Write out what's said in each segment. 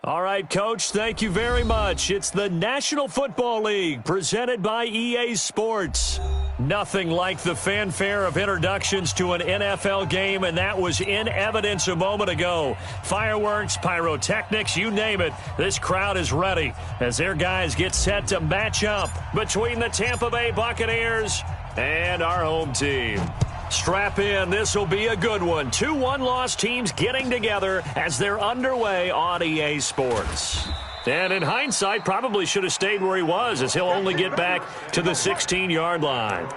All right, Coach, thank you very much. It's the National Football League presented by EA Sports. Nothing like the fanfare of introductions to an NFL game, and that was in evidence a moment ago. Fireworks, pyrotechnics, you name it. This crowd is ready as their guys get set to match up between the Tampa Bay Buccaneers and our home team. Strap in. This will be a good one. 2 one-loss teams getting together as they're underway on EA Sports. And in hindsight, probably should have stayed where he was as he'll only get back to the 16-yard line.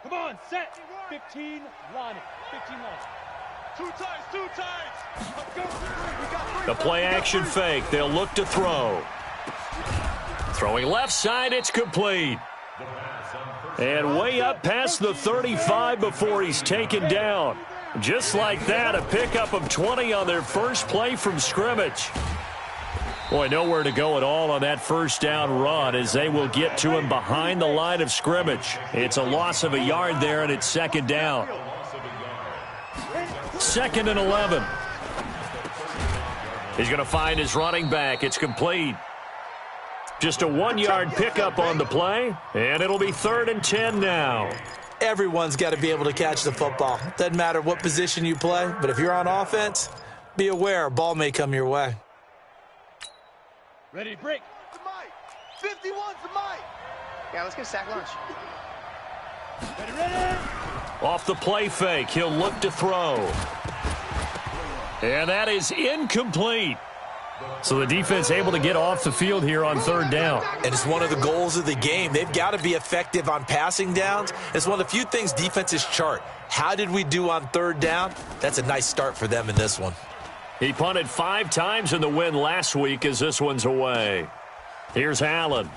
Come on, set. 15, line it. 15 line. Two times. The play-action fake. They'll look to throw. Throwing left side, it's complete. And way up past the 35 before he's taken down. Just like that, a pickup of 20 on their first play from scrimmage. Boy, nowhere to go at all on that first down run as they will get to him behind the line of scrimmage. It's a loss of a yard there, and it's second down. 2nd and 11. He's going to find his running back. It's complete. Just a 1-yard pickup on the play, and it'll be 3rd and 10 now. Everyone's got to be able to catch the football. Doesn't matter what position you play, but if you're on offense, be aware a ball may come your way. Ready, break. The mic. 51's the mic. Yeah, let's get a sack lunch. Ready. Off the play fake, he'll look to throw. And that is incomplete. So the defense able to get off the field here on 3rd down. And it's one of the goals of the game. They've got to be effective on passing downs. It's one of the few things defenses chart. How did we do on 3rd down? That's a nice start for them in this one. He punted 5 times in the win last week as this one's away. Here's Allen.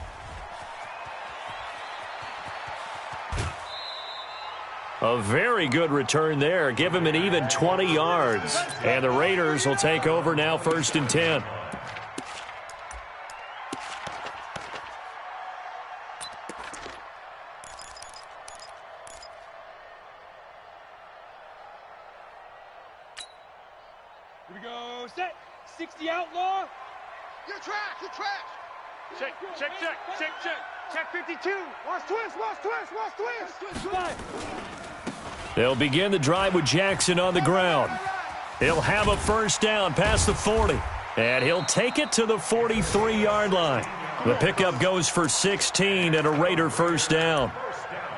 A very good return there. Give him an even 20 yards. And the Raiders will take over now 1st and 10. Here we go. Set. 60 outlaw. You're trash. Check 52. Watch twist. They'll begin the drive with Jackson on the ground. He'll have a first down past the 40. And he'll take it to the 43-yard line. The pickup goes for 16 and a Raider first down.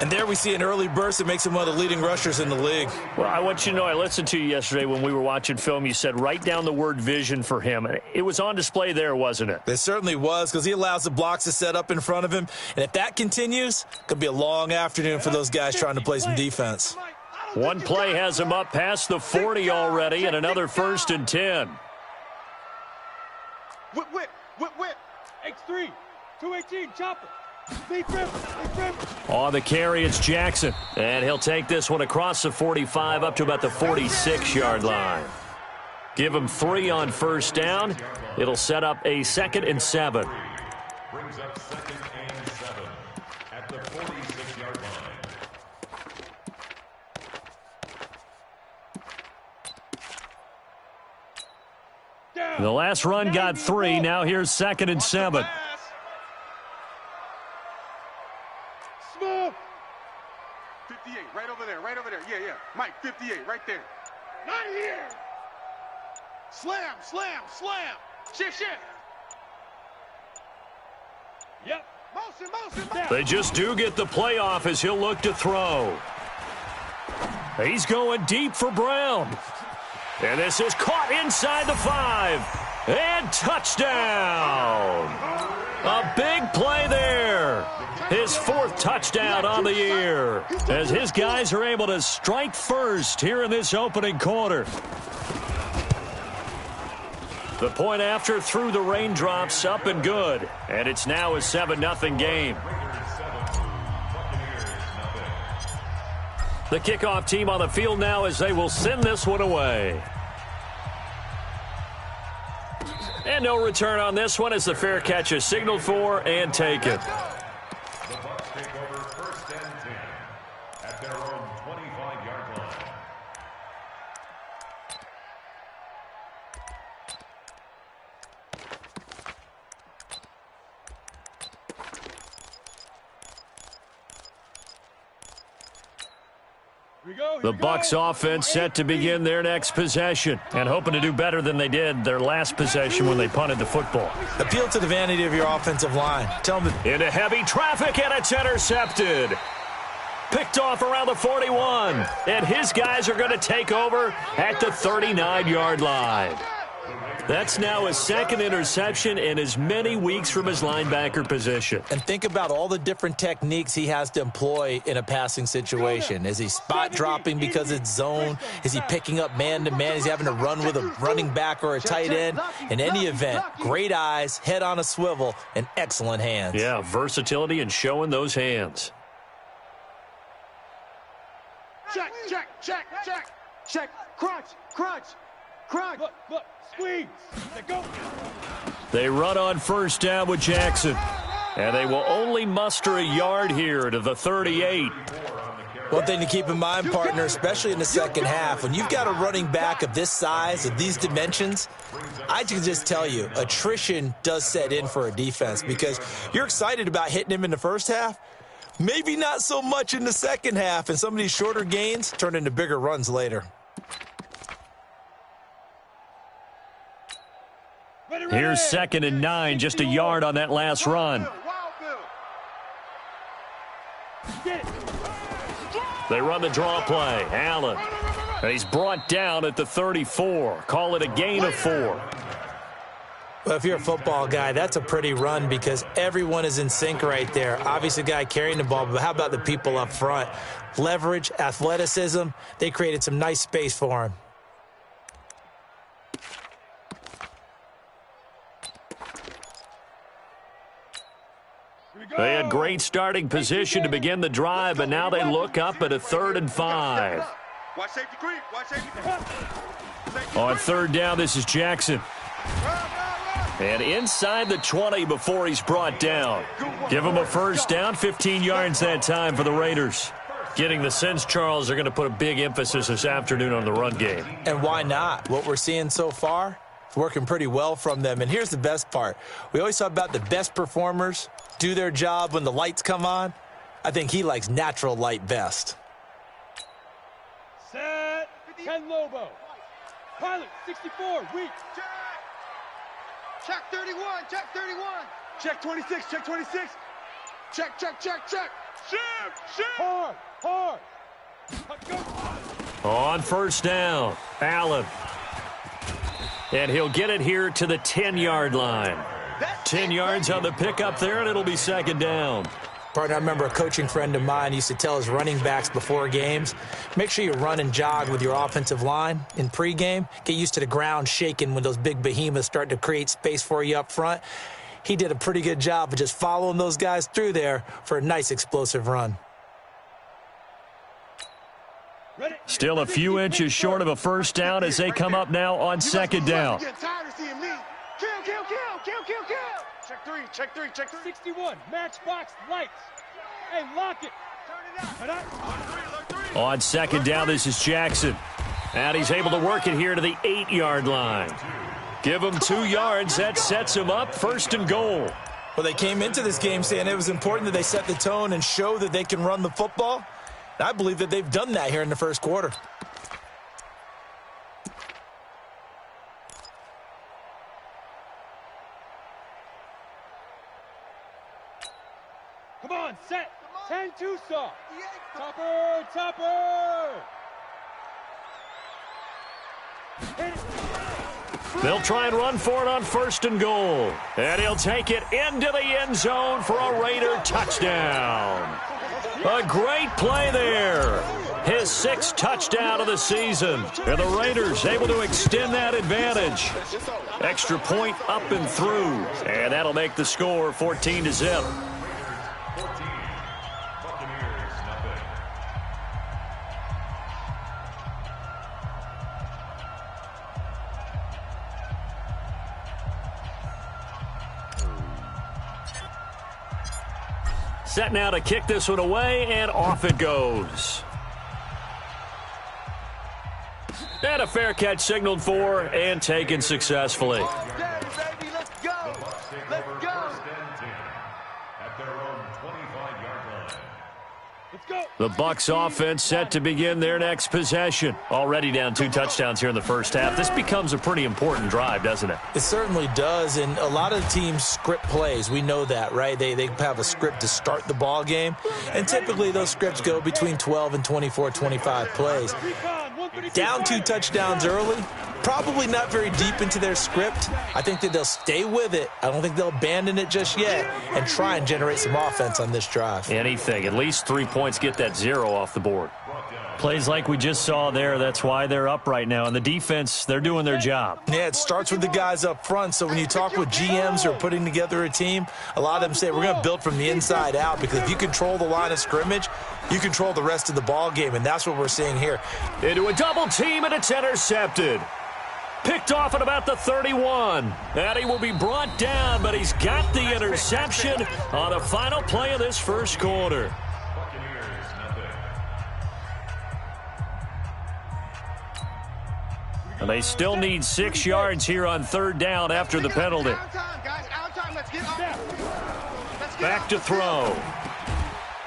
And there we see an early burst that makes him one of the leading rushers in the league. Well, I want you to know, I listened to you yesterday when we were watching film. You said write down the word vision for him. It was on display there, wasn't it? It certainly was, because he allows the blocks to set up in front of him. And if that continues, it could be a long afternoon for those guys trying to play some defense. One play has him up past the 40 already, and another 1st and 10. Whip. X3. 218. Chopper. On the carry, it's Jackson. And he'll take this one across the 45 up to about the 46-yard line. Give him 3 on first down. It'll set up a 2nd and 7. Brings up 2nd and 7 at the 46-yard line. The last run got 3. Now here's 2nd and 7. Smoke. 58, right over there. Yeah. Mike, 58, right there. Not here. Slam. Shift. Yep. Motion. They just do get the playoff as he'll look to throw. He's going deep for Brown. And this is caught inside the 5. And touchdown. A big play there. His 4th touchdown on the year as his guys are able to strike first here in this opening quarter. The point after through the raindrops up and good. And it's now a 7-0 game. The kickoff team on the field now as they will send this one away. And no return on this one as the fair catch is signaled for and taken. The Bucs take over 1st and 10 at their own 25-yard line. The Bucs offense set to begin their next possession and hoping to do better than they did their last possession when they punted the football. Appeal to the vanity of your offensive line. Tell them Into heavy traffic, and it's intercepted. Picked off around the 41, and his guys are going to take over at the 39-yard line. That's now his second interception in as many weeks from his linebacker position. and think about all the different techniques he has to employ in a passing situation. Is he spot dropping because it's zone? Is he picking up man-to-man? Is he having to run with a running back or a tight end? In any event, great eyes, head on a swivel, and excellent hands. Yeah, versatility and showing those hands. Check, check, check, check, check. Crunch, crunch, crunch. Look, squeeze. Go. They run on first down with Jackson, and they will only muster a yard here to the 38. One thing to keep in mind, partner, especially in the second half, when you've got a running back of this size, of these dimensions, I can just tell you, attrition does set in for a defense because you're excited about hitting him in the first half. Maybe not so much in the second half, and some of these shorter gains turn into bigger runs later. Here's 2nd and 9, just a yard on that last run. They run the draw play. Allen. And he's brought down at the 34. Call it a gain of 4. Well, if you're a football guy, that's a pretty run because everyone is in sync right there. Obviously, the guy carrying the ball, but how about the people up front? Leverage, athleticism, they created some nice space for him. They had great starting position to begin the drive, but now they look up at a 3rd and 5. Watch safety creep. Watch safety creep. On 3rd down, this is Jackson. And inside the 20 before he's brought down. Give him a first down, 15 yards that time for the Raiders. Getting the sense, Charles, they're going to put a big emphasis this afternoon on the run game. And why not? What we're seeing so far, it's working pretty well from them. And here's the best part. We always talk about the best performers do their job when the lights come on. I think he likes natural light best. Set. Ken Lobo. Pilot, 64, weak. Check 31, check 31. Check 26, check 26. Check, check, check, check. Shift. Hard. Go. On first down, Allen. And he'll get it here to the 10-yard line. 10 yards on the pickup there, and it'll be 2nd down. Partner, I remember a coaching friend of mine used to tell his running backs before games, make sure you run and jog with your offensive line in pregame. Get used to the ground shaking when those big behemoths start to create space for you up front. He did a pretty good job of just following those guys through there for a nice explosive run. Still a few inches short of a first down as they come up now on 2nd down. Kill. Check three. 61, matchbox lights. Hey, lock it. Turn it out. On 2nd down, this is Jackson. And he's able to work it here to the 8-yard line. Give him 2 yards. That sets him up 1st and goal. Well, they came into this game saying it was important that they set the tone and show that they can run the football. And I believe that they've done that here in the first quarter. Come on, set. 10-2 saw. Topper. Hit it. They'll try and run for it on 1st and goal. And he'll take it into the end zone for a Raider touchdown. A great play there. His 6th touchdown of the season. And the Raiders able to extend that advantage. Extra point up and through. And that'll make the score 14-0. set now to kick this one away, and off it goes. And a fair catch signaled for and taken successfully. The Bucs offense set to begin their next possession. Already down 2 touchdowns here in the first half. This becomes a pretty important drive, doesn't it? It certainly does, and a lot of teams script plays. We know that, right? They have a script to start the ball game, and typically those scripts go between 12 and 24, 25 plays. Down 2 touchdowns early, probably not very deep into their script. I think that they'll stay with it. I don't think they'll abandon it just yet and try and generate some offense on this drive. Anything. At least 3 points, get that 0 off the board. Plays like we just saw there, that's why they're up right now. And the defense, they're doing their job. Yeah, it starts with the guys up front. So when you talk with GMs who are putting together a team, a lot of them say we're going to build from the inside out, because if you control the line of scrimmage, you control the rest of the ball game, and that's what we're seeing here. Into a double team, and it's intercepted. Picked off at about the 31. And he will be brought down, but he's got the interception on the final play of this first quarter. And they still need 6 yards here on 3rd down after the penalty. Back to throw.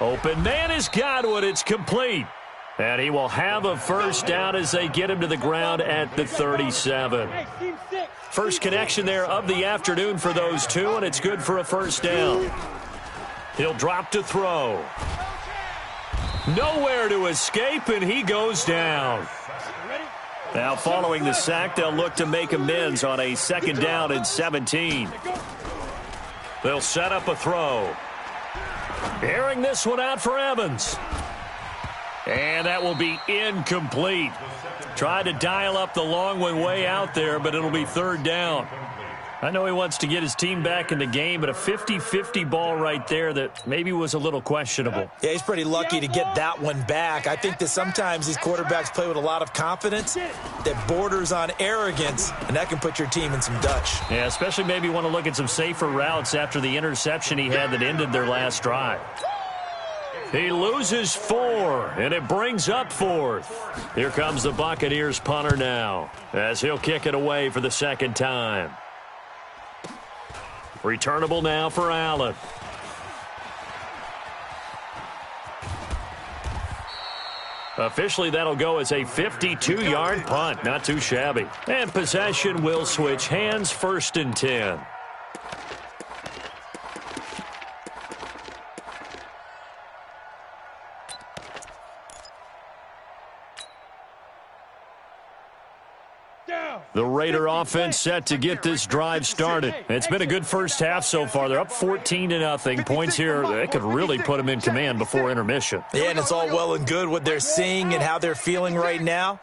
Open man is Godwin. It's complete. And he will have a first down as they get him to the ground at the 37. First connection there of the afternoon for those two, and it's good for a first down. He'll drop to throw. Nowhere to escape, and he goes down. Now following the sack, they'll look to make amends on a 2nd down and 17. They'll set up a throw. Airing this one out for Evans. And that will be incomplete. Tried to dial up the long one way out there, but it'll be 3rd down. I know he wants to get his team back in the game, but a 50-50 ball right there that maybe was a little questionable. Yeah, he's pretty lucky to get that one back. I think that sometimes these quarterbacks play with a lot of confidence that borders on arrogance, and that can put your team in some Dutch. Yeah, especially maybe want to look at some safer routes after the interception he had that ended their last drive. He loses 4, and it brings up 4th. Here comes the Buccaneers punter now, as he'll kick it away for the 2nd time. Returnable now for Allen. Officially, that'll go as a 52-yard punt. Not too shabby. And possession will switch hands, 1st and 10. The Raider offense set to get this drive started. It's been a good first half so far. They're up 14-0. Points here, they could really put them in command before intermission. Yeah, and it's all well and good what they're seeing and how they're feeling right now.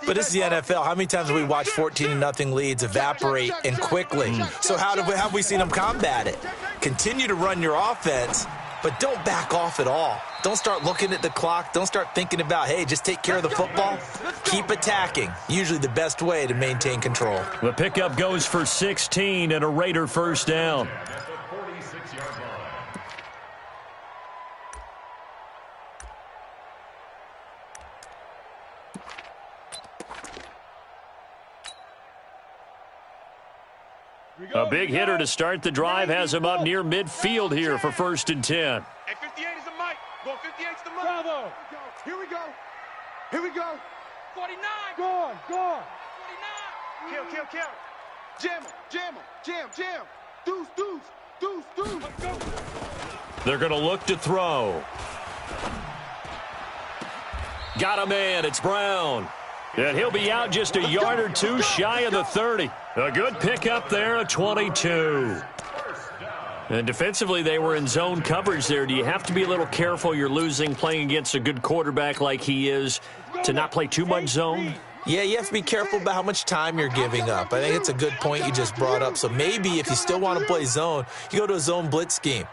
But this is the NFL. How many times have we watched 14-0 leads evaporate and quickly? So how have we seen them combat it? Continue to run your offense, but don't back off at all. Don't start looking at the clock. Don't start thinking about, hey, just take care of the football. Keep attacking. Usually the best way to maintain control. The pickup goes for 16 and a Raider first down. A big hitter to start the drive has him up near midfield here for 1st and 10. Hey, 58 is the mic. Go 58's the mic. Bravo. Here we go. Here we go. 49. Gone. 49. Kill. Jam him. Jam. Deuce. Let's go. They're going to look to throw. Got a man. It's Brown. And he'll be out just a yard or two shy of the 30. A good pickup there, a 22. And defensively, they were in zone coverage there. Do you have to be a little careful? You're losing playing against a good quarterback like he is to not play too much zone? Yeah, you have to be careful about how much time you're giving up. I think it's a good point you just brought up. So maybe if you still want to play zone, you go to a zone blitz scheme.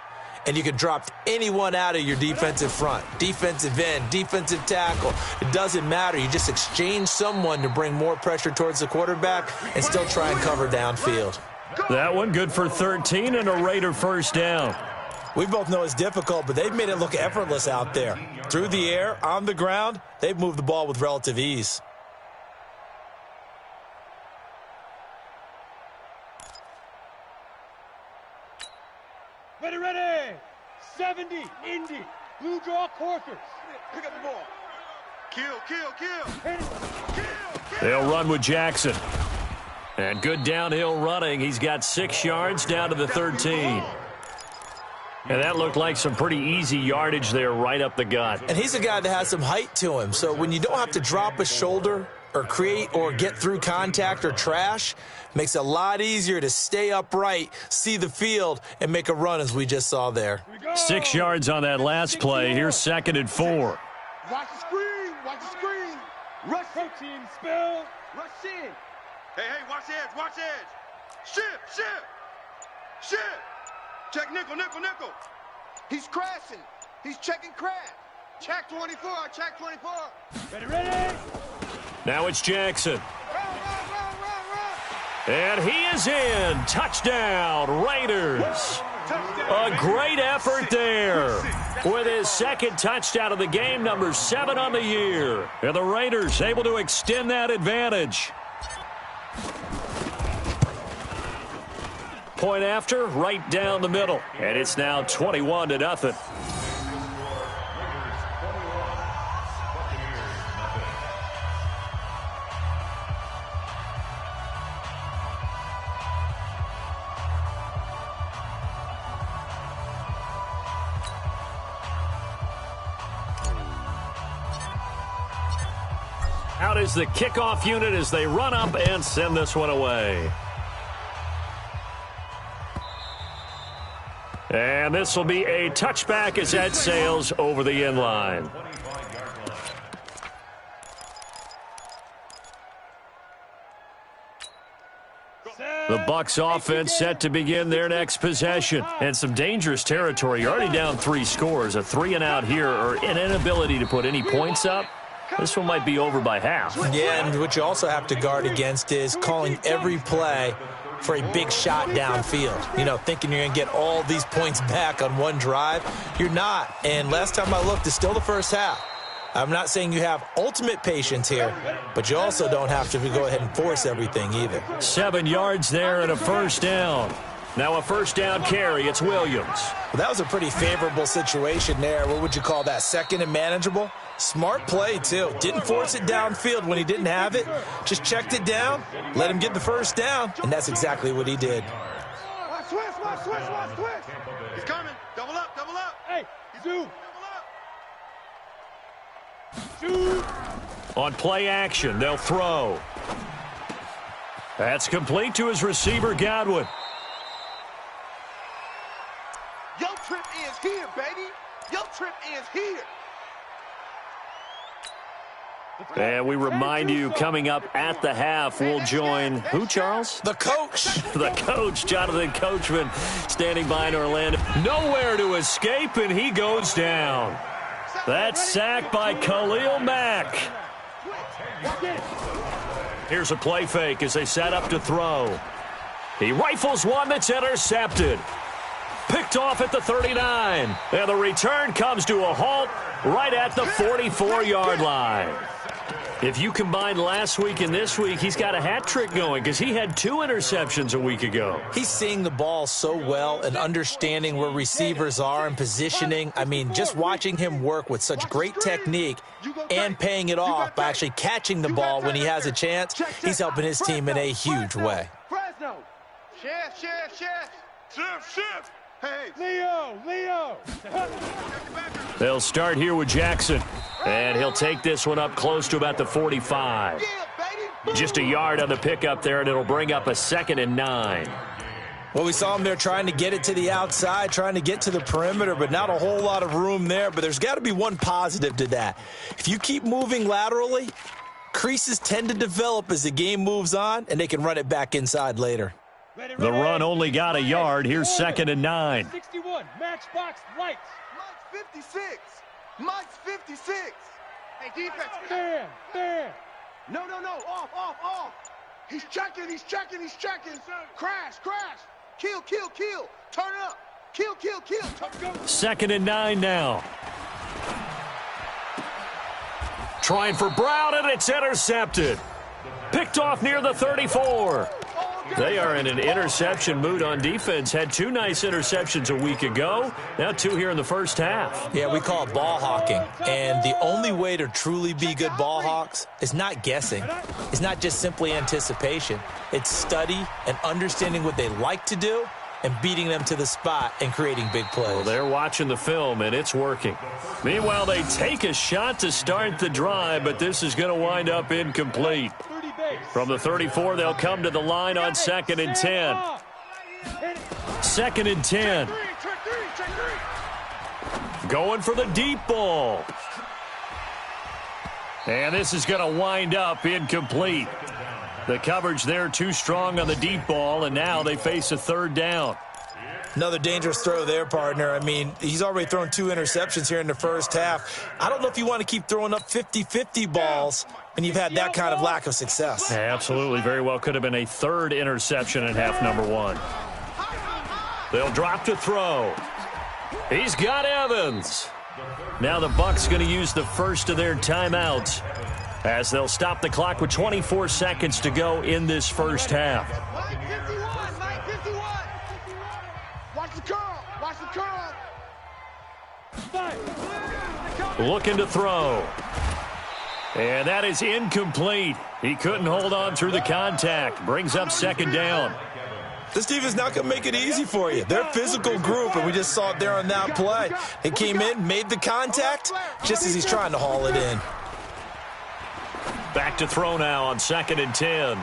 And you can drop anyone out of your defensive front, defensive end, defensive tackle. It doesn't matter. You just exchange someone to bring more pressure towards the quarterback and still try and cover downfield. That one good for 13 and a Raider first down. We both know it's difficult, but they've made it look effortless out there. Through the air, on the ground, they've moved the ball with relative ease. Ready. 70, Indy. Blue draw Corkers. Pick up the ball. Kill. They'll run with Jackson. And good downhill running. He's got 6 yards down to the 13. And that looked like some pretty easy yardage there right up the gut. And he's a guy that has some height to him. So when you don't have to drop a shoulder or create or get through contact or trash, makes it a lot easier to stay upright, see the field, and make a run as we just saw there. 6 yards on that last play. Here's 2nd and 4. Watch the screen. Rush Protein spill. Rush in. Hey, watch the edge. Shift. Check nickel. He's crashing. He's checking crash. Check 24. Ready. Now it's Jackson. Run. And he is in. Touchdown, Raiders. A great effort there. With his 2nd touchdown of the game, number 7 on the year. And the Raiders able to extend that advantage. Point after, right down the middle. And it's now 21-0. Out is the kickoff unit as they run up and send this one away. And this will be a touchback as that sails over the end line. The Bucs offense set to begin their next possession. And some dangerous territory. You're already down 3 scores. A 3-and-out here or an inability to put any points up. This one might be over by half. Yeah, and what you also have to guard against is calling every play for a big shot downfield. You know, thinking you're going to get all these points back on one drive. You're not. And last time I looked, it's still the first half. I'm not saying you have ultimate patience here, but you also don't have to go ahead and force everything either. 7 yards there and a first down. Now a first down carry. It's Williams. Well, that was a pretty favorable situation there. What would you call that? 2nd and manageable? Smart play, too. Didn't force it downfield when he didn't have it. Just checked it down, let him get the first down, and that's exactly what he did. Watch switch. He's coming. Double up. Hey, zoom. On play action, they'll throw. That's complete to his receiver, Godwin. Your trip is here, baby. Your trip is here. And we remind you, coming up at the half, we'll join who, Charles? The coach. The coach, Jonathan Coachman, standing by in Orlando. Nowhere to escape, and he goes down. That sack by Khalil Mack. Here's a play fake as they set up to throw. He rifles one that's intercepted. Picked off at the 39. And the return comes to a halt right at the 44-yard line. If you combine last week and this week, he's got a hat trick going because he had 2 interceptions a week ago. He's seeing the ball so well and understanding where receivers are and positioning. I mean, just watching him work with such great technique and paying it off by actually catching the ball when he has a chance, he's helping his team in a huge way. Fresno. Shift. Hey. Leo. They'll start here with Jackson. And he'll take this one up close to about the 45. Just a yard on the pickup there, and it'll bring up a 2nd and 9. Well, we saw him there trying to get it to the outside, trying to get to the perimeter, but not a whole lot of room there. But there's got to be one positive to that. If you keep moving laterally, creases tend to develop as the game moves on, and they can run it back inside later. The run only got a yard. Here's 2nd and 9. 61, matchbox lights. Mike's 56. Mike's 56. Hey, defense. Stand. No. Off. He's checking. Crash. Kill. Turn it up. Kill, kill, kill. 2nd and 9 now. Trying for Brown, and it's intercepted. Picked off near the 34. They are in an interception mood on defense. Had 2 nice interceptions a week ago. Now 2 here in the first half. Yeah, we call it ball hawking. And the only way to truly be good ball hawks is not guessing. It's not just simply anticipation. It's study and understanding what they like to do and beating them to the spot and creating big plays. Well, they're watching the film, and it's working. Meanwhile, they take a shot to start the drive, but this is going to wind up incomplete. From the 34, they'll come to the line on 2nd and 10. 2nd and 10. Going for the deep ball. And this is going to wind up incomplete. The coverage there too strong on the deep ball, and now they face a 3rd down. Another dangerous throw there, partner. I mean, he's already thrown 2 interceptions here in the first half. I don't know if you want to keep throwing up 50-50 balls when you've had that kind of lack of success. Yeah, absolutely. Very well could have been a 3rd interception in half number 1. They'll drop to throw. He's got Evans. Now the Bucs going to use the first of their timeouts as they'll stop the clock with 24 seconds to go in this first half. Watch the curl. Watch the curl. Looking to throw. And that is incomplete. He couldn't hold on through the contact. Brings up 2nd down. This team is not going to make it easy for you. They're a physical group, and we just saw it there on that play. He came in, made the contact, just as he's trying to haul it in. Back to throw now on 2nd and 10.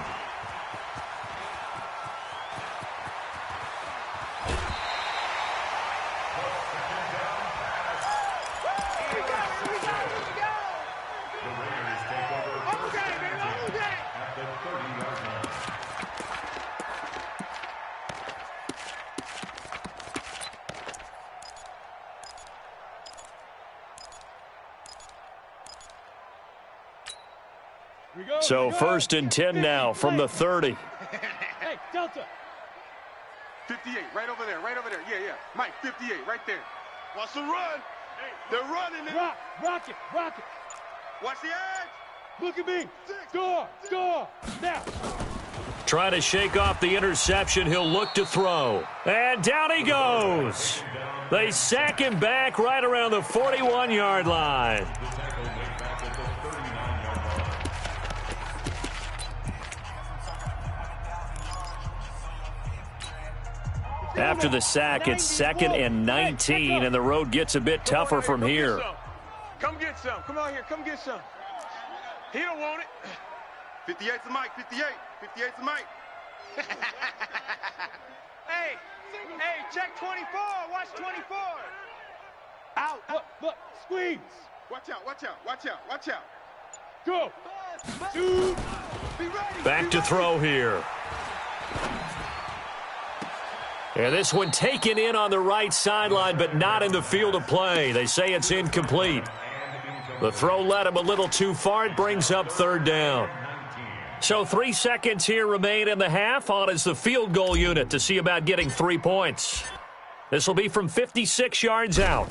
So 1st and 10 now from the 30. Hey, Delta. 58, right over there, right over there. Yeah, yeah. Mike, 58, right there. Watch the run. They're running it. Rock it. Watch the edge. Look at me. Score. Now. Trying to shake off the interception. He'll look to throw. And down he goes. They sack him back right around the 41-yard line. After the sack, it's 2nd and 19, and the road gets a bit tougher from here. Come get some. Come on here. Come get some. He don't want it. 58's the Mike, 58. 58's the Mike. Hey, check 24. Watch 24. Out. Look, squeeze. Watch out. Go. Shoot. Be ready. Back to throw here. And this one taken in on the right sideline, but not in the field of play. They say it's incomplete. The throw led him a little too far. It brings up 3rd down. So 3 seconds here remain in the half. On is the field goal unit to see about getting 3 points. This will be from 56 yards out.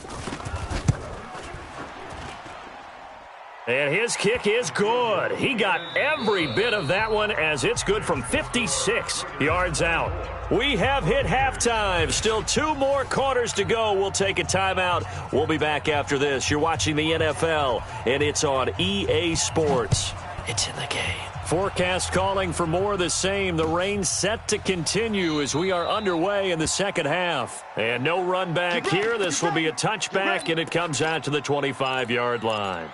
And his kick is good. He got every bit of that one as it's good from 56 yards out. We have hit halftime. Still 2 more quarters to go. We'll take a timeout. We'll be back after this. You're watching the NFL, and it's on EA Sports. It's in the game. Forecast calling for more of the same. The rain set to continue as we are underway in the second half. And no run back here. This will be a touchback, and it comes out to the 25-yard line.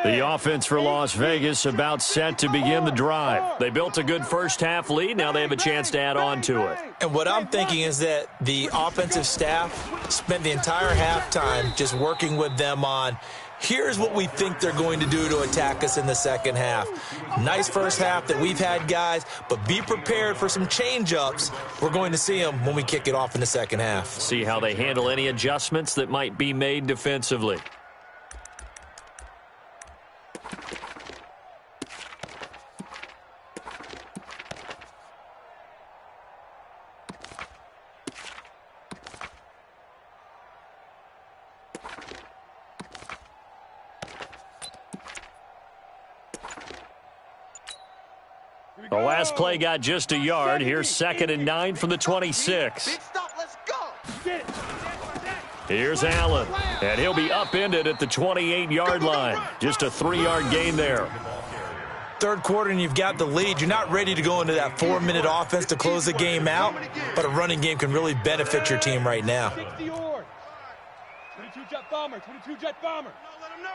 The offense for Las Vegas about set to begin the drive. They built a good first half lead. Now they have a chance to add on to it. And what I'm thinking is that the offensive staff spent the entire halftime just working with them on, here's what we think they're going to do to attack us in the second half. Nice first half that we've had, guys, but be prepared for some change-ups. We're going to see them when we kick it off in the second half. See how they handle any adjustments that might be made defensively. The last play got just a yard. Here's 2nd and 9 from the 26. Big stop, let's go. Get it. Here's Allen, and he'll be upended at the 28-yard line. Just a 3-yard gain there. Third quarter and you've got the lead. You're not ready to go into that 4-minute offense to close the game out, but a running game can really benefit your team right now. 60 yards. 22 jet bomber, 22 jet bomber. Let him know.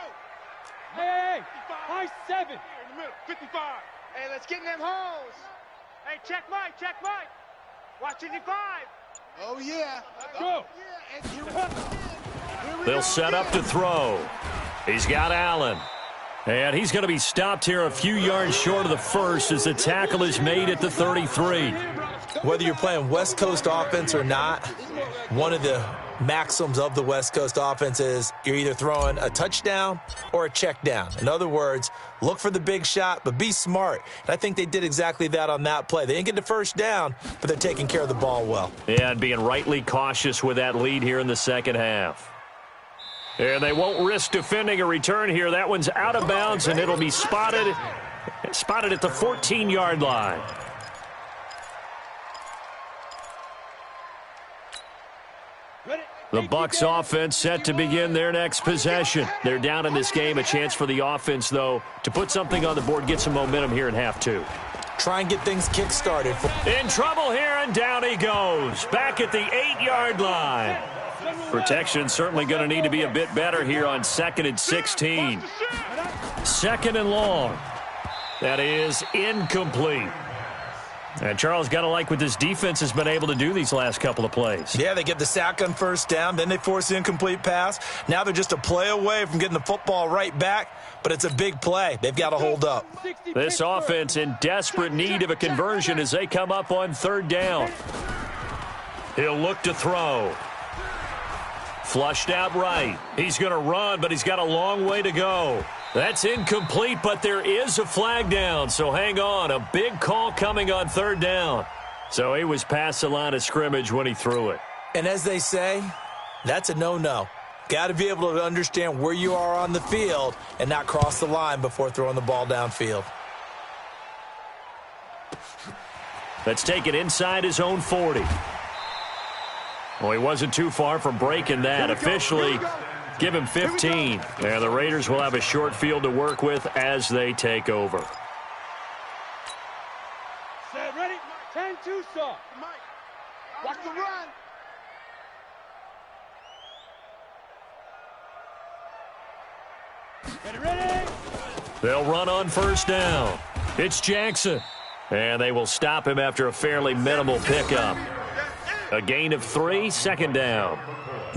Hey, high 7. Here in the middle, 55. Hey, let's get in them holes. Hey, check Mike. Watch 55. Oh, yeah. Go. They'll set up to throw. He's got Allen. And he's going to be stopped here a few yards short of the first as the tackle is made at the 33. Whether you're playing West Coast offense or not, one of the maxims of the West Coast offense is you're either throwing a touchdown or a check down. In other words, look for the big shot, but be smart. And I think they did exactly that on that play. They didn't get the first down, but they're taking care of the ball well. Yeah, and being rightly cautious with that lead here in the second half. And they won't risk defending a return here. That one's out of bounds, and it'll be spotted at the 14-yard line. The Bucs offense set to begin their next possession. They're down in this game. A chance for the offense, though, to put something on the board, get some momentum here in half 2. Try and get things kick-started. In trouble here, and down he goes. Back at the 8-yard line. Protection certainly going to need to be a bit better here on 2nd and 16. 2nd and long. That is incomplete. And Charles, got to like what this defense has been able to do these last couple of plays. Yeah, they get the sack on first down, then they force the incomplete pass. Now they're just a play away from getting the football right back, but it's a big play. They've got to hold up. This offense in desperate need of a conversion as they come up on 3rd down. He'll look to throw. Flushed out right. He's going to run, but he's got a long way to go. That's incomplete, but there is a flag down, so hang on. A big call coming on 3rd down. So he was past the line of scrimmage when he threw it. And as they say, that's a no-no. Got to be able to understand where you are on the field and not cross the line before throwing the ball downfield. Let's take it inside his own 40. Well, he wasn't too far from breaking that. Officially, give him 15. And the Raiders will have a short field to work with as they take over. Set, ready? 10-2 saw. Watch the run. Ready? They'll run on 1st down. It's Jackson. And they will stop him after a fairly minimal pickup. A gain of 3, 2nd down.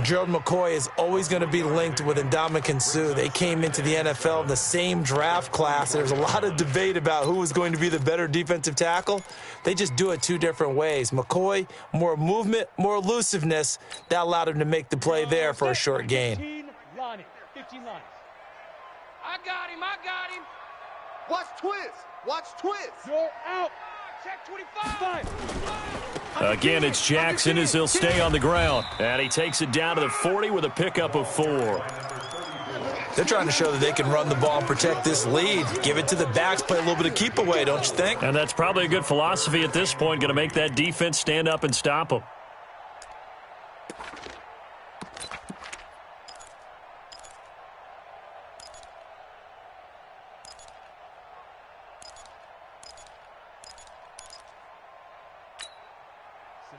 Gerald McCoy is always going to be linked with Ndamukong Suh. They came into the NFL in the same draft class. There's a lot of debate about who was going to be the better defensive tackle. They just do it 2 different ways. McCoy, more movement, more elusiveness. That allowed him to make the play there for a short gain. 15 lines. I got him. Watch twist. You're out. Check 25. Again, it's Jackson as he'll stay on the ground. And he takes it down to the 40 with a pickup of 4. They're trying to show that they can run the ball and protect this lead. Give it to the backs, play a little bit of keep away, don't you think? And that's probably a good philosophy at this point, going to make that defense stand up and stop them.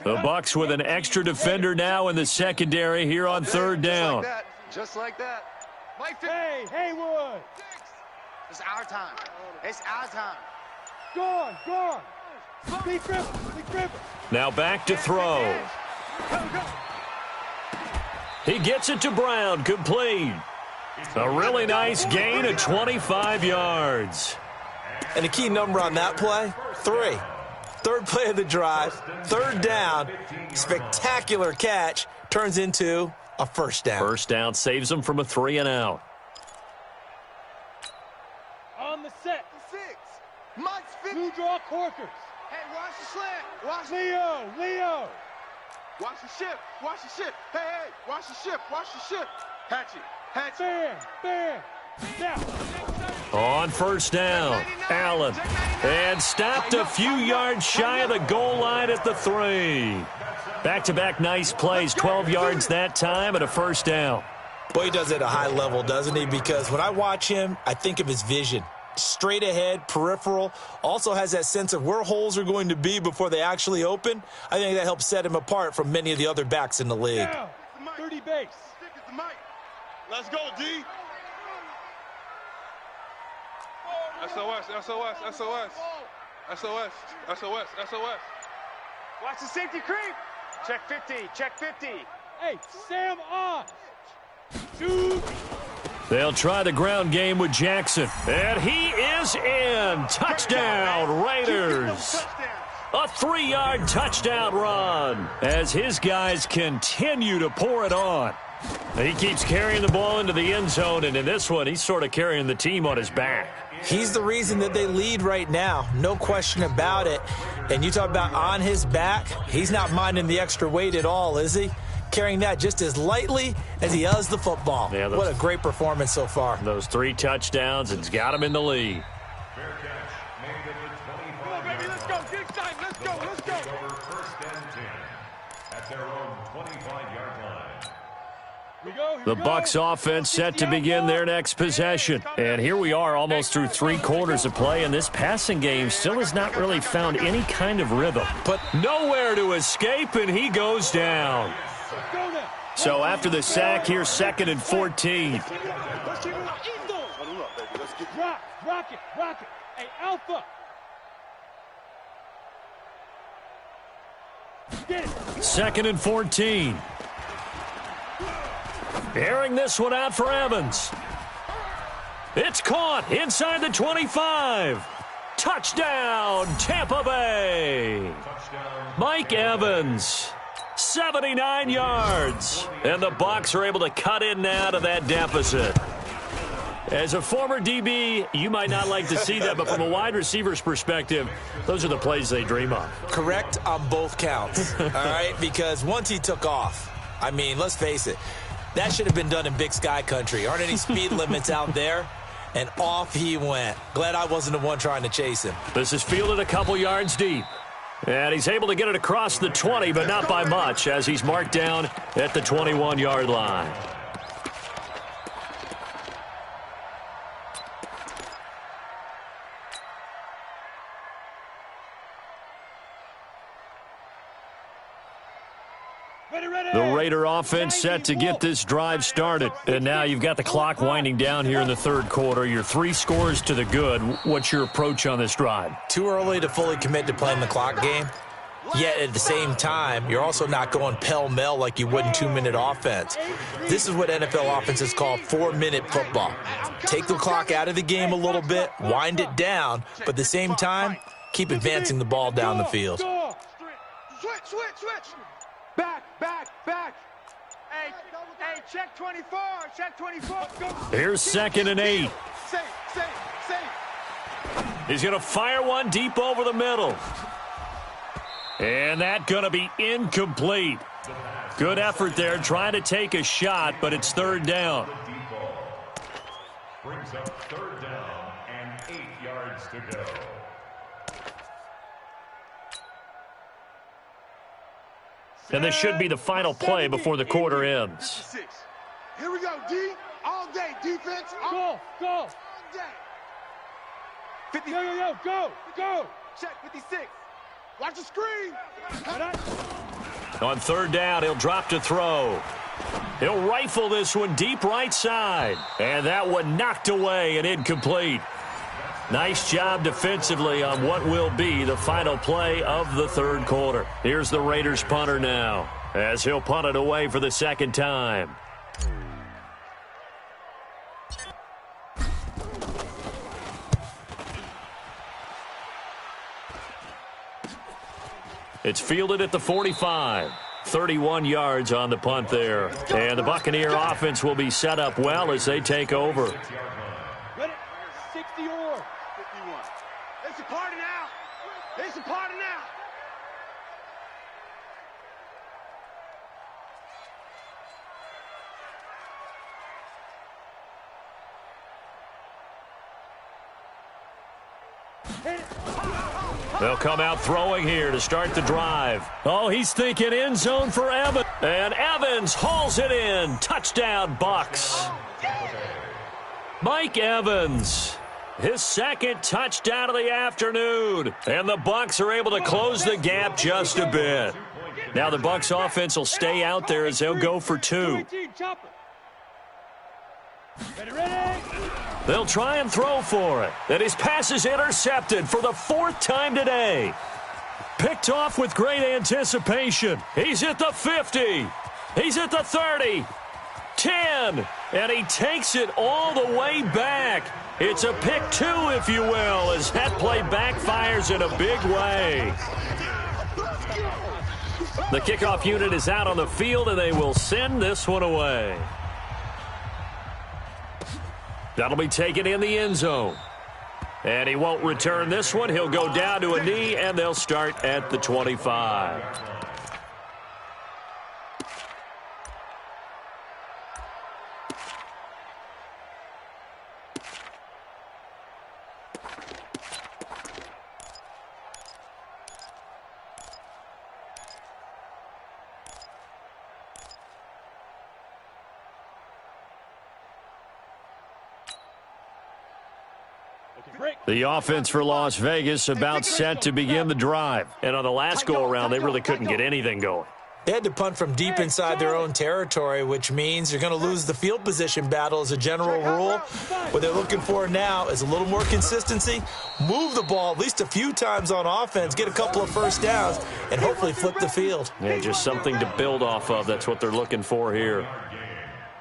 The Bucs with an extra defender now in the secondary here on 3rd down. Just like that. Hey, Haywood. It's our time. Gone. Be crippled. Now back to throw. He gets it to Brown, complete. A really nice gain of 25 yards. And the key number on that play, 3. 3rd play of the drive, 3rd down, spectacular catch, turns into a 1st down. 1st down saves them from a 3-and-out. On the set. 6. Mike's 50. Blue draw corkers. Hey, watch the slant. Watch Leo. Watch the shift. Hey, watch the shift. Hatchet. Bam. Now. On first down, Allen. And stopped a few yards shy of the goal line at the 3. Back-to-back nice plays, 12 yards that time and a first down. Boy, he does it at a high level, doesn't he? Because when I watch him, I think of his vision. Straight ahead, peripheral, also has that sense of where holes are going to be before they actually open. I think that helps set him apart from many of the other backs in the league. 30 base. Let's go, D. SOS, SOS, SOS. SOS, SOS, SOS. Watch the safety creep. Check 50, check 50. Hey, Sam on. Shoot. They'll try the ground game with Jackson. And he is in. Touchdown, Raiders. A 3-yard touchdown run as his guys continue to pour it on. He keeps carrying the ball into the end zone, and in this one, he's sort of carrying the team on his back. He's the reason that they lead right now, no question about it. And you talk about on his back, he's not minding the extra weight at all, is he? Carrying that just as lightly as he does the football. Yeah, what a great performance so far. Those 3 touchdowns, it's got him in the lead. Fair catch made at the 25. Come on, baby, let's go. Get excited. Let's go, let's go. Take over first and 10 at their own 25-yard line. The Bucs offense set to begin their next possession. And here we are almost through 3 quarters of play, and this passing game still has not really found any kind of rhythm. But nowhere to escape, and he goes down. So after the sack, here's 2nd and 14. Rock it. Hey, Alpha. Get it. 2nd and 14. Airing this one out for Evans. It's caught inside the 25. Touchdown, Tampa Bay. Mike Evans, 79 yards. And the Bucs are able to cut in now to that deficit. As a former DB, you might not like to see that, but from a wide receiver's perspective, those are the plays they dream of. Correct on both counts, all right? Because once he took off, I mean, let's face it, that should have been done in Big Sky country. Aren't any speed limits out there? And off he went. Glad I wasn't the one trying to chase him. This is fielded a couple yards deep. And he's able to get it across the 20, but not by much, as he's marked down at the 21-yard line. The Raider offense set to get this drive started. And now you've got the clock winding down here in the 3rd quarter. You're 3 scores to the good. What's your approach on this drive? Too early to fully commit to playing the clock game. Yet at the same time, you're also not going pell-mell like you would in 2-minute offense. This is what NFL offenses call 4-minute football. Take the clock out of the game a little bit, wind it down, but at the same time, keep advancing the ball down the field. Switch. Back. Hey, check 24. Here's 2nd and 8. Safe. He's going to fire one deep over the middle. And that's going to be incomplete. Good effort there trying to take a shot, but it's 3rd down. Brings up 3rd down and 8 yards to go. And this should be the final play before the quarter ends. Here we go, D. All day, defense. Go. All day. 50. Go. Check 56. Watch the screen. On 3rd down, he'll drop to throw. He'll rifle this one deep right side. And that one knocked away and incomplete. Nice job defensively on what will be the final play of the 3rd quarter. Here's the Raiders punter now, as he'll punt it away for the 2nd time. It's fielded at the 45. 31 yards on the punt there. And the Buccaneer offense will be set up well as they take over. Ready? 60 or 51. It's a party now. They'll come out throwing here to start the drive. Oh, he's thinking end zone for Evans. And Evans hauls it in. Touchdown, Bucs. Mike Evans, his second touchdown of the afternoon. And the Bucs are able to close the gap just a bit. Now the Bucs offense will stay out there as they'll go for 2. They'll try and throw for it. And his pass is intercepted for the 4th time today. Picked off with great anticipation. He's at the 50. He's at the 30. 10. And he takes it all the way back. It's a pick 2, if you will, as that play backfires in a big way. The kickoff unit is out on the field, and they will send this one away. That'll be taken in the end zone. And he won't return this one. He'll go down to a knee, and they'll start at the 25. The offense for Las Vegas about set to begin the drive. And on the last go-around, they really couldn't get anything going. They had to punt from deep inside their own territory, which means you're going to lose the field position battle as a general rule. What they're looking for now is a little more consistency, move the ball at least a few times on offense, get a couple of first downs, and hopefully flip the field. Yeah, just something to build off of. That's what they're looking for here.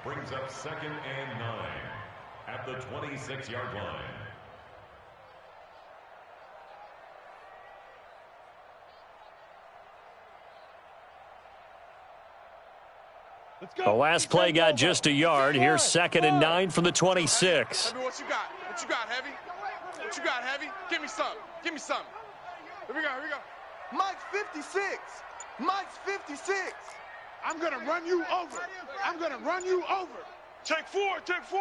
Brings up 2nd and 9 at the 26-yard line. The last play got just a yard. Here's 2nd and 9 from the 26. What you got? What you got, Heavy? What you got, Heavy? Give me something. Give me something. Here we go. Here we go. Mike's 56. Mike's 56. I'm going to run you over. I'm going to run you over. Take 4. Take 4.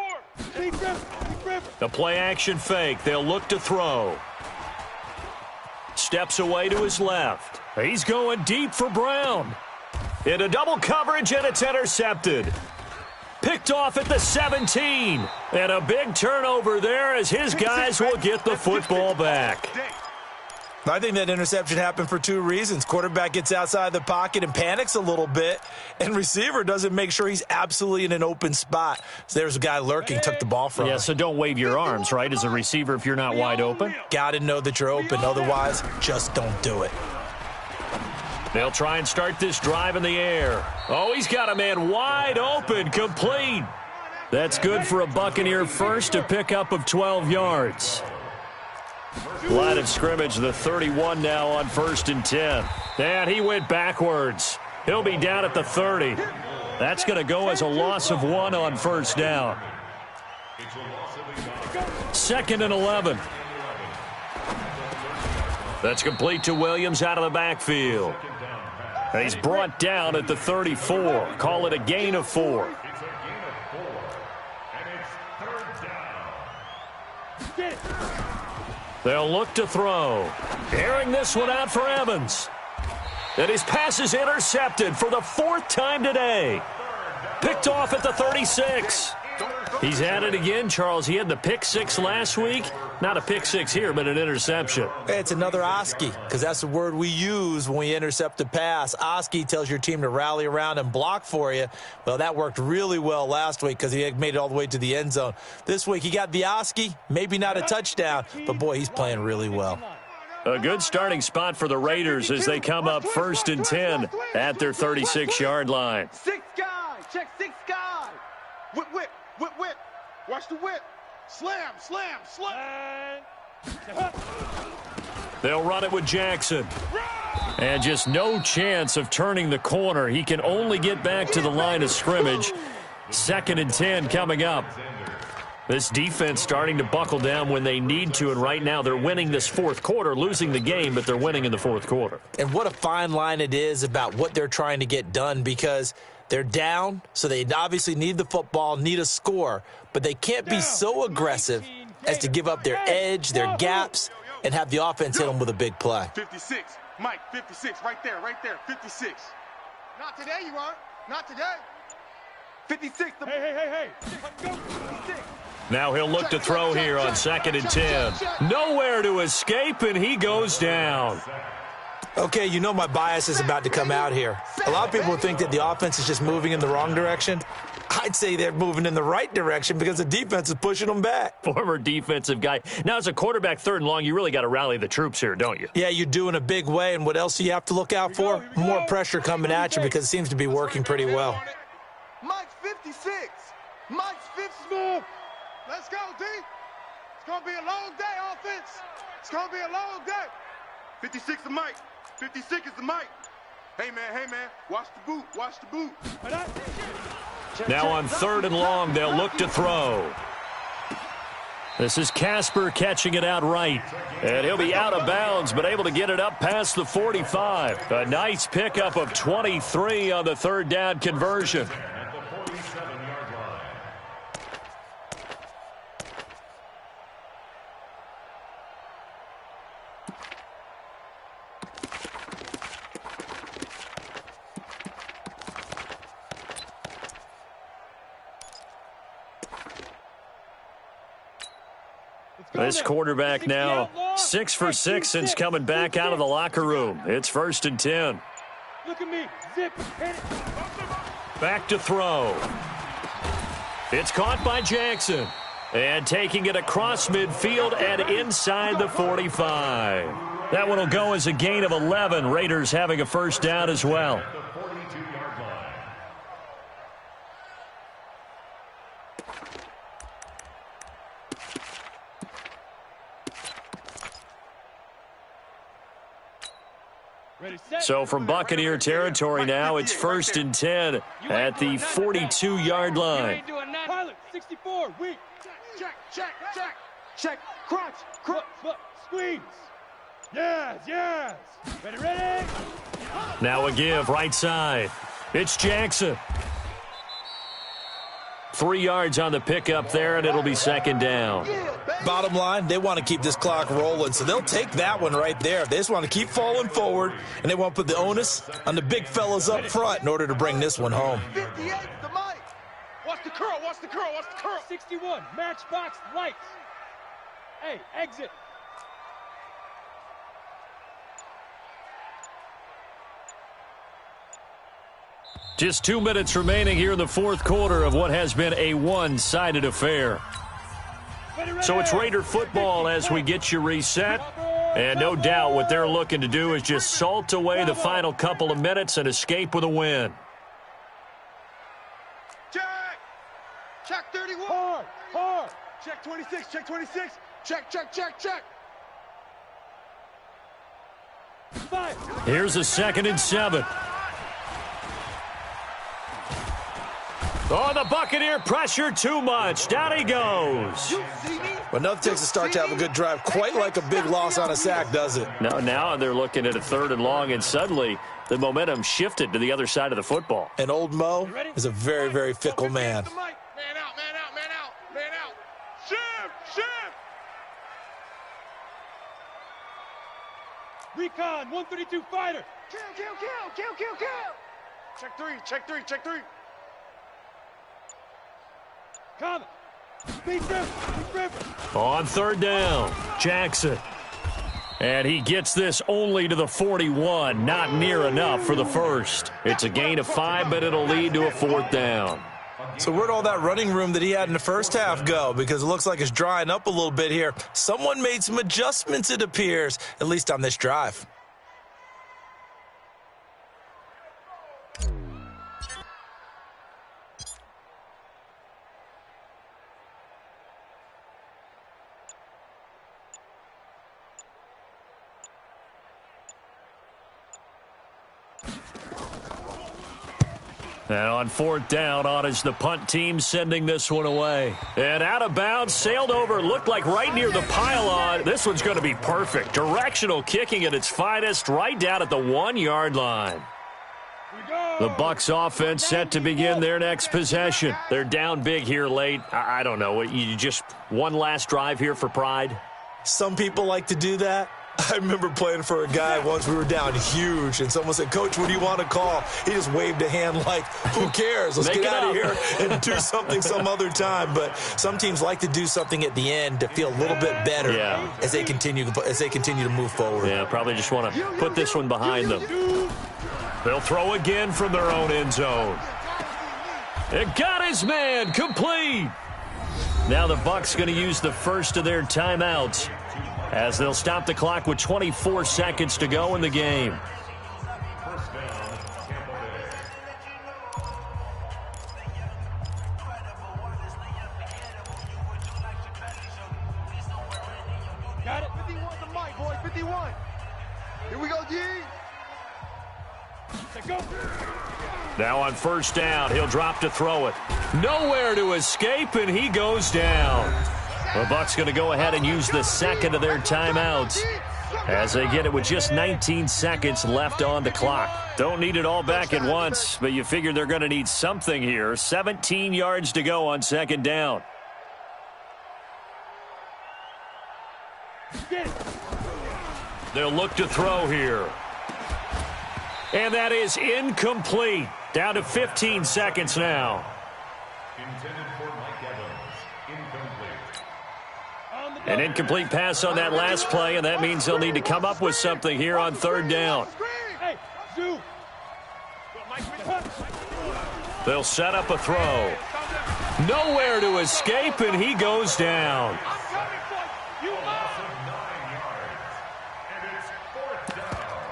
Big river. The play action fake. They'll look to throw. Steps away to his left. He's going deep for Brown. Into double coverage, and it's intercepted. Picked off at the 17. And a big turnover there as his guys will get the football back. I think that interception happened for 2 reasons. Quarterback gets outside the pocket and panics a little bit, and receiver doesn't make sure he's absolutely in an open spot. So there's a guy lurking, took the ball from him. Yeah, so don't wave your arms, right, as a receiver if you're not wide open. Got to know that you're open. Otherwise, just don't do it. They'll try and start this drive in the air. Oh, he's got a man wide open, complete. That's good for a Buccaneer first, a pickup of 12 yards. Line of scrimmage, the 31 now on 1st and 10. And he went backwards. He'll be down at the 30. That's going to go as a loss of 1 on 1st down. 2nd and 11. That's complete to Williams out of the backfield. And he's brought down at the 34. Call it a gain of 4. It's a gain of 4. And it's 3rd down. They'll look to throw. Airing this one out for Evans. And his pass is intercepted for the 4th time today. Picked off at the 36. He's at it again, Charles. He had the pick 6 last week. Not a pick 6 here, but an interception. It's another Oski, because that's the word we use when we intercept a pass. Oski tells your team to rally around and block for you. Well, that worked really well last week because he had made it all the way to the end zone. This week, he got the Oski, maybe not a touchdown, but, boy, he's playing really well. A good starting spot for the Raiders as they come up 1st and 10 at their 36-yard line. 6 guys. Check 6 guys. Whip, whip, whip, whip. Watch the whip. Slam, slam, slam. They'll run it with Jackson. And just no chance of turning the corner. He can only get back to the line of scrimmage. 2nd and 10 coming up. This defense starting to buckle down when they need to, and right now they're winning this 4th quarter, losing the game, but they're winning in the 4th quarter. And what a fine line it is about what they're trying to get done, because they're down, so they obviously need the football, need a score, but they can't be so aggressive as to give up their edge, their gaps. and have the offense hit them with a big play. 56. Mike, 56. Right there, 56. Not today, you aren't. Not today. 56. Hey. Go. 56. Now he'll look to throw here on 2nd and 10. Nowhere to escape, and he goes down. Okay, you know my bias is about to come out here. A lot of people think that the offense is just moving in the wrong direction. I'd say they're moving in the right direction because the defense is pushing them back. Former defensive guy. Now, as a quarterback, 3rd and long, you really got to rally the troops here, don't you? Yeah, you do in a big way, and what else do you have to look out for? More pressure coming at you because it seems to be working pretty well. Mike's 56. Mike's 50. Let's go, D. It's going to be a long day, offense. It's going to be a long day. 56 is Mike. 56 is the Mike. Hey, man. Watch the boot. Now on 3rd and long, they'll look to throw. This is Casper catching it out right. And he'll be out of bounds, but able to get it up past the 45. A nice pickup of 23 on the 3rd down conversion. At the 47-yard line. This quarterback now 6 for 6 since coming back out of the locker room. It's 1st and 10. Look at me. Zip. Back to throw. It's caught by Jackson. And taking it across midfield and inside the 45. That one will go as a gain of 11. Raiders having a 1st down as well. At the 42-yard line. So from Buccaneer territory now, it's 1st and 10 at the 42-yard line. Pilot, 64, weak. Check. Crunch. Squeeze. Yes. Ready. Now a give right side. It's Jackson. 3 yards on the pickup there, and it'll be 2nd down. Bottom line, they want to keep this clock rolling, so they'll take that one right there. They just want to keep falling forward, and they want to put the onus on the big fellas up front in order to bring this one home. 58 to Mike. Watch the curl. 61, matchbox lights. Hey, exit. Just 2 minutes remaining here in the 4th quarter of what has been a one-sided affair. So it's Raider football as we get you reset. And no doubt what they're looking to do is just salt away the final couple of minutes and escape with a win. Check 31. Hard. Check 26. Check. 5. Here's a 2nd and 7. Oh, the Buccaneer pressure too much. Down he goes. But nothing takes a start to have a good drive quite like a big loss on a sack, does it? Now they're looking at a 3rd and long, and suddenly the momentum shifted to the other side of the football. And old Mo is a very, very fickle man. Man out. Shift. Recon, 132 fighter. Kill. Check three. Coming. Speed drift. On 3rd down, Jackson. And he gets this only to the 41. Not near enough for the 1st. It's a gain of 5, but it'll lead to a 4th down. So where'd all that running room that he had in the 1st half go? Because it looks like it's drying up a little bit here. Someone made some adjustments, it appears, at least on this drive. Now on 4th down, on is the punt team sending this one away. And out of bounds, sailed over, looked like right near the pylon. This one's going to be perfect. Directional kicking at its finest, right down at the 1-yard line. The Bucs offense set to begin their next possession. They're down big here late. I don't know. You just one last drive here for pride? Some people like to do that. I remember playing for a guy once. We were down huge, and someone said, "Coach, what do you want to call?" He just waved a hand like, who cares? Let's get out of here and do something some other time. But some teams like to do something at the end to feel a little bit better as they continue to move forward. Yeah, probably just want to put this one behind them. They'll throw again from their own end zone. It got his man complete. Now the Bucs going to use the first of their timeouts as they'll stop the clock with 24 seconds to go in the game. First down, Tampa Bay. Got it. 51 the mic, boy. 51. Here we go, G. Go. Now on first down, he'll drop to throw it. Nowhere to escape, and he goes down. The Bucs going to go ahead and use the second of their timeouts as they get it with just 19 seconds left on the clock. Don't need it all back at once, but you figure they're going to need something here. 17 yards to go on second down. They'll look to throw here. And that is incomplete. Down to 15 seconds now. Intended for Mike Evans. Incomplete. An incomplete pass on that last play, and that means they'll need to come up with something here on third down. Hey, Zoo. They'll set up a throw. Nowhere to escape, and he goes down. Loss of 9 yards. And it's fourth down.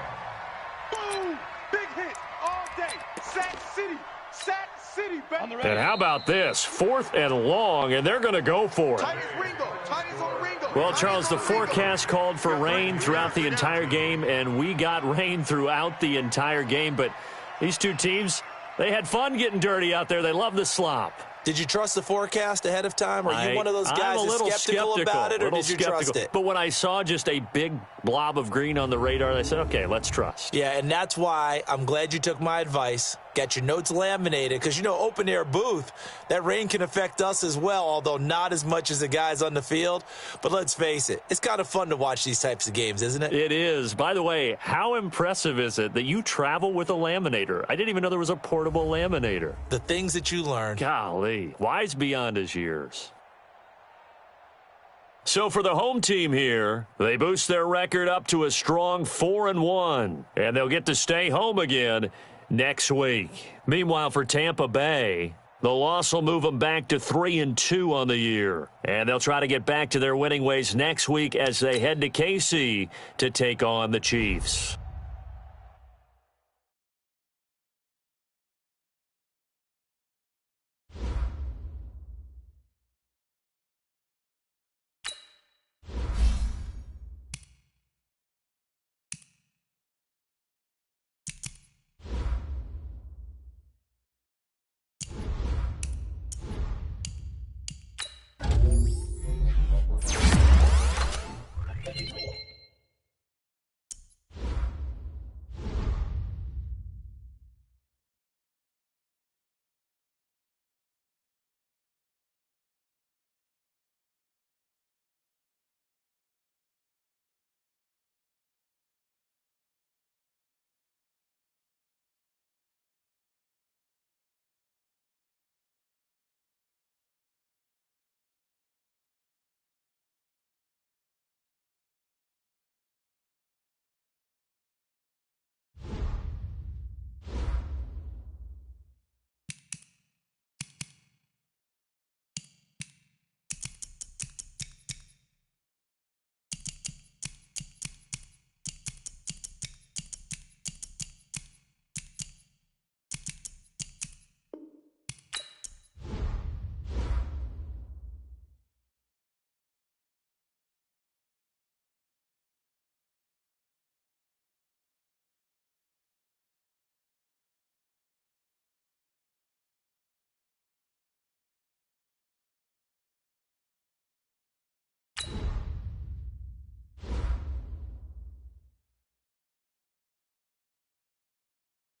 Boom. Big hit all day. Sack City. Sack City, baby. And how about this? 4th and long, and they're going to go for it. Titans Ringo. Titans on Ringo. Well, Charles, the forecast called for rain throughout the entire game, and we got rain throughout the entire game. But these two teams, they had fun getting dirty out there. They love the slop. Did you trust the forecast ahead of time? Are you one of those guys I'm a little that's skeptical about it, or did you trust it? But when I saw just a big blob of green on the radar, I said, okay, let's trust. Yeah, and that's why I'm glad you took my advice. Got your notes laminated because, open-air booth, that rain can affect us as well, although not as much as the guys on the field. But let's face it, it's kind of fun to watch these types of games, isn't it? It is. By the way, how impressive is it that you travel with a laminator? I didn't even know there was a portable laminator. The things that you learn. Golly, wise beyond his years. So for the home team here, they boost their record up to a strong 4-1, and they'll get to stay home again next week. Meanwhile, for Tampa Bay, the loss will move them back to 3-2 on the year, and they'll try to get back to their winning ways next week as they head to KC to take on the Chiefs.